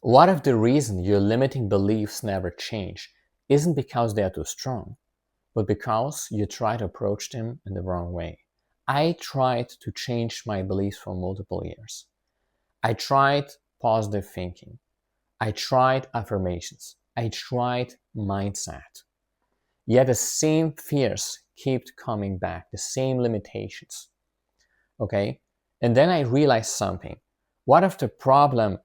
What if the reason your limiting beliefs never change isn't because they are too strong, but because you try to approach them in the wrong way? I tried to change my beliefs for multiple years. I tried positive thinking. I tried affirmations. I tried mindset. Yet the same fears kept coming back, the same limitations. Okay? And then I realized something. What if the problem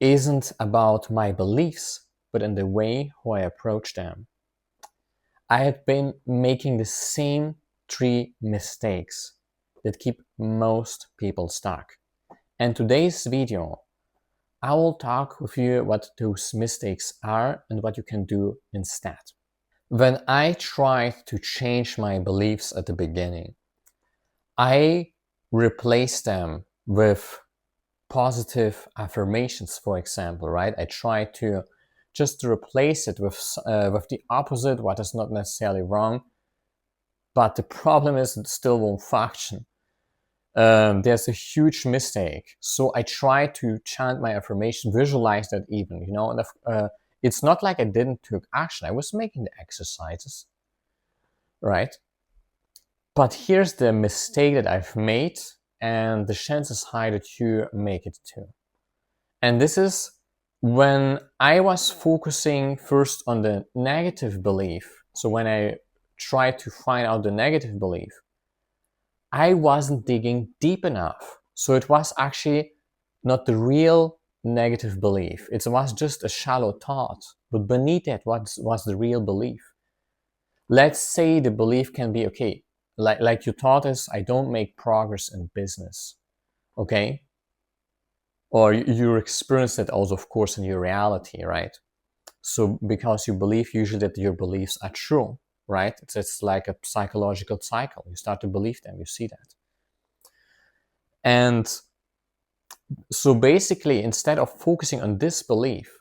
isn't about my beliefs, but in the way how I approach them? I had been making the same 3 mistakes that keep most people stuck. And today's video, I will talk with you what those mistakes are and what you can do instead. When I tried to change my beliefs at the beginning, I replaced them with positive affirmations, for example, right? I tried to just to replace it with the opposite, what is not necessarily wrong, but the problem is it still won't function. There's a huge mistake. So I try to chant my affirmation, visualize that even, and it's not like I didn't take action. I was making the exercises, right? But here's the mistake that I've made, and the chance is high that you make it too. And this is when I was focusing first on the negative belief. So when I tried to find out the negative belief, I wasn't digging deep enough. So it was actually not the real negative belief. It was just a shallow thought. But beneath it was the real belief. Let's say the belief can be, okay, like your thought is, I don't make progress in business. Okay? Or you experience it also, of course, in your reality, right? So because you believe usually that your beliefs are true, right? It's like a psychological cycle. You start to believe them, you see that. And so basically, instead of focusing on this belief,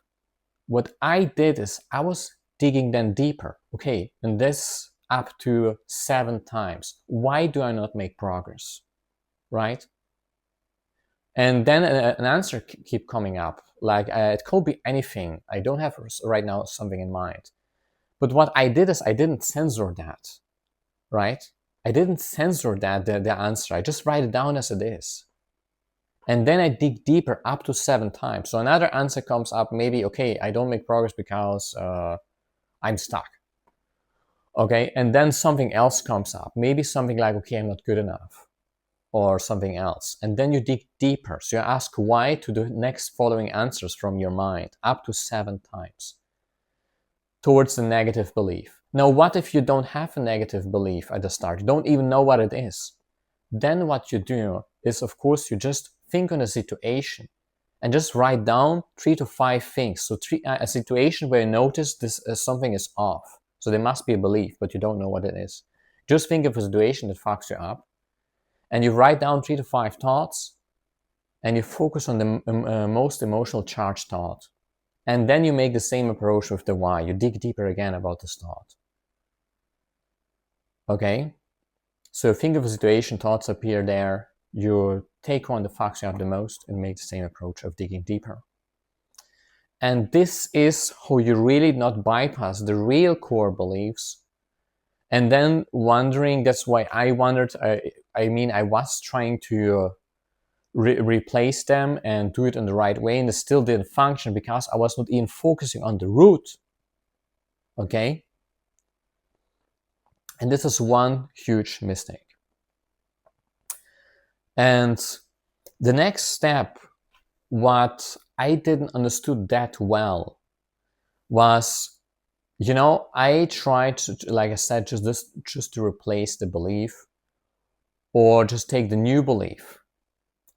what I did is I was digging then deeper. Okay, and this up to 7 times. Why do I not make progress, right? And then an answer keep coming up. Like it could be anything. I don't have right now something in mind. But what I did is I didn't censor that, right? I didn't censor that, the answer. I just write it down as it is. And then I dig deeper up to 7 times. So another answer comes up, maybe, okay, I don't make progress because I'm stuck. Okay, and then something else comes up. Maybe something like, okay, I'm not good enough, or something else. And then you dig deeper. So you ask why to the next following answers from your mind, up to 7 times, towards the negative belief. Now, what if you don't have a negative belief at the start? You don't even know what it is. Then what you do is, of course, you just think on a situation and just write down 3 to 5 things. So a situation where you notice this something is off. So there must be a belief, but you don't know what it is. Just think of a situation that fucks you up, and you write down 3 to 5 thoughts, and you focus on the most emotional charged thought. And then you make the same approach with the why. You dig deeper again about this thought. Okay? So think of a situation, thoughts appear there, you take on the facts you have the most and make the same approach of digging deeper. And this is how you really not bypass the real core beliefs. And then wondering, that's why I wondered, I was trying to replace them and do it in the right way, and it still didn't function because I was not even focusing on the root. Okay? And this is one huge mistake. And the next step, what I didn't understood that well, was, I tried to, like I said, just to replace the belief, or just take the new belief,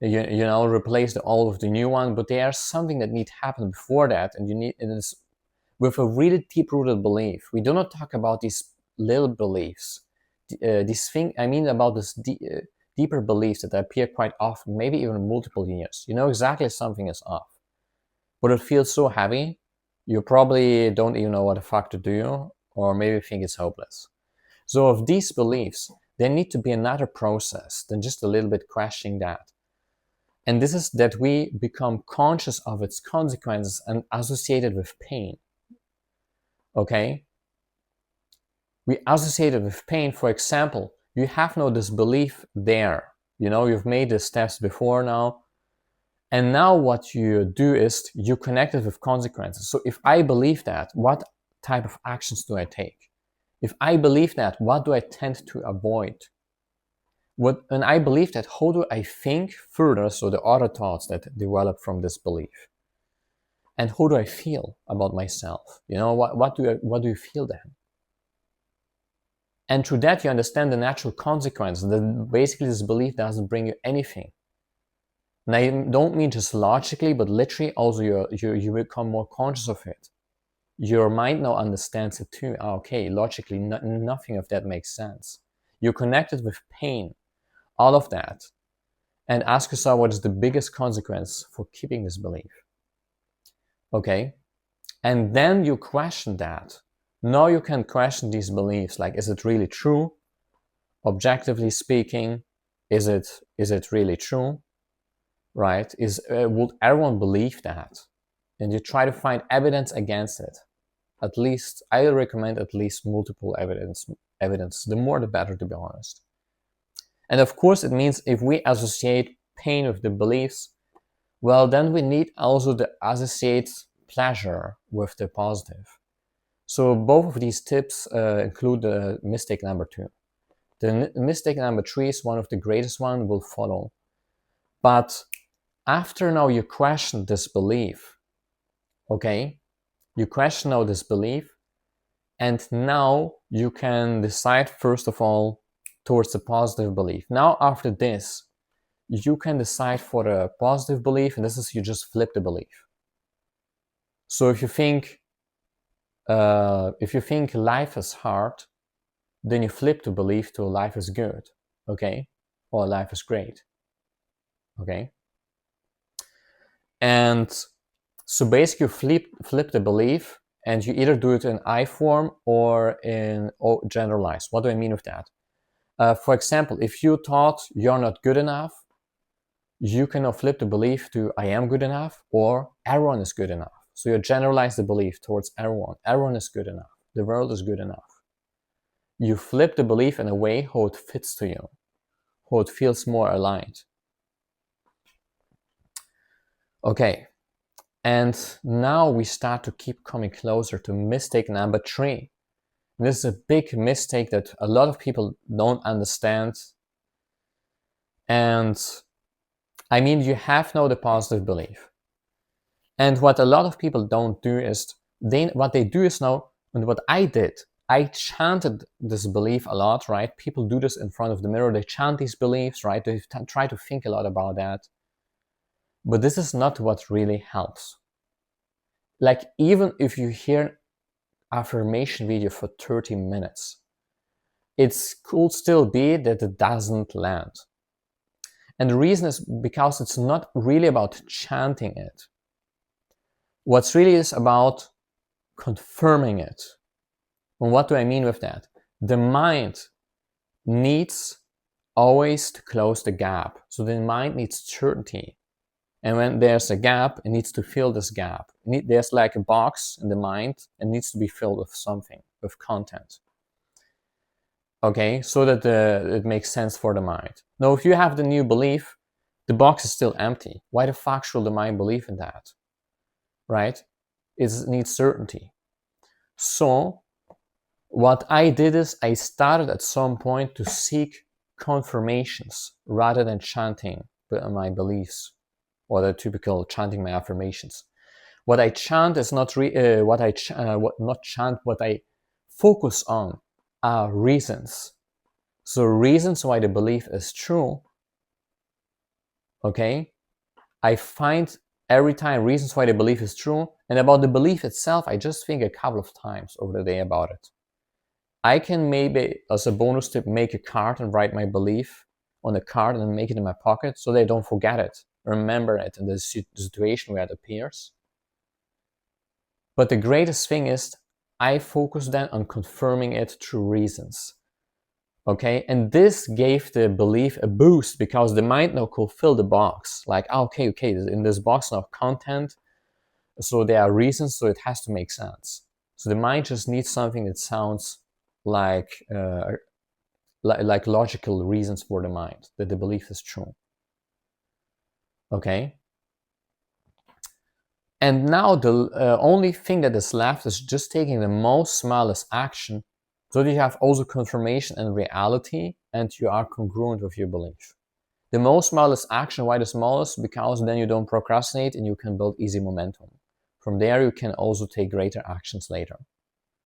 replace the old with the new one. But there's something that needs to happen before that, and it is with a really deep-rooted belief. We do not talk about these little beliefs. About this deeper beliefs that appear quite often, maybe even multiple years. You know exactly something is off, but it feels so heavy, you probably don't even know what the fuck to do, or maybe think it's hopeless. So of these beliefs, there need to be another process than just a little bit questioning that. And this is that we become conscious of its consequences and associated with pain. Okay? We associate it with pain. For example, you have no disbelief there. You've made the steps before now. And now what you do is you connect it with consequences. So if I believe that, what type of actions do I take? If I believe that, what do I tend to avoid? When I believe that, how do I think further? So the other thoughts that develop from this belief. And how do I feel about myself? What do you feel then? And through that, you understand the natural consequences, that basically this belief doesn't bring you anything. And I don't mean just logically, but literally also you become more conscious of it. Your mind now understands it too. Okay, logically, nothing of that makes sense. You're connected with pain, all of that. And ask yourself, what is the biggest consequence for keeping this belief? Okay? And then you question that. Now you can question these beliefs, like, is it really true? Objectively speaking, is it really true? Right? Would everyone believe that? And you try to find evidence against it. At least, I recommend at least multiple evidence. The more the better, to be honest. And of course, it means if we associate pain with the beliefs, well, then we need also to associate pleasure with the positive. So both of these tips include the mistake number 2. The mistake number 3 is one of the greatest one, will follow. But after now you question this belief, okay? You question now this belief, and now you can decide first of all towards the positive belief. Now after this, you can decide for the positive belief, and this is you just flip the belief. So if you think life is hard, then you flip the belief to life is good, okay? Or life is great, okay? And so basically you flip the belief, and you either do it in I form or in generalized. What do I mean with that? For example, if you thought you're not good enough, you can now flip the belief to I am good enough or everyone is good enough. So you generalize the belief towards everyone. Everyone is good enough. The world is good enough. You flip the belief in a way how it fits to you, how it feels more aligned. Okay, and now we start to keep coming closer to mistake number 3. And this is a big mistake that a lot of people don't understand. And I mean, you have now the positive belief. And what a lot of people don't do is, what they do is now, and what I did, I chanted this belief a lot, right? People do this in front of the mirror. They chant these beliefs, right? They try to think a lot about that. But this is not what really helps. Like, even if you hear an affirmation video for 30 minutes, it could still be that it doesn't land. And the reason is because it's not really about chanting it. What's really is about confirming it. And what do I mean with that? The mind needs always to close the gap. So the mind needs certainty. And when there's a gap, it needs to fill this gap. There's like a box in the mind and needs to be filled with something, with content. Okay, so that it makes sense for the mind. Now, if you have the new belief, the box is still empty. Why the fuck should the mind believe in that? Right? It needs certainty. So what I did is I started at some point to seek confirmations rather than chanting my beliefs or the typical chanting my affirmations. What I chant is not what I focus on are reasons. So reasons why the belief is true. Okay, I find every time reasons why the belief is true, and about the belief itself, I just think a couple of times over the day about it. I can maybe, as a bonus tip, make a card and write my belief on the card and make it in my pocket so they don't forget it, remember it in the situation where it appears. But the greatest thing is I focus then on confirming it through reasons. Okay, and this gave the belief a boost because the mind now could fill the box. Like, okay, in this box now content, so there are reasons, so it has to make sense. So the mind just needs something that sounds like logical reasons for the mind that the belief is true. Okay. And now the only thing that is left is just taking the most smallest action, so that you have also confirmation and reality, and you are congruent with your belief. The most smallest action, why the smallest? Because then you don't procrastinate and you can build easy momentum. From there, you can also take greater actions later.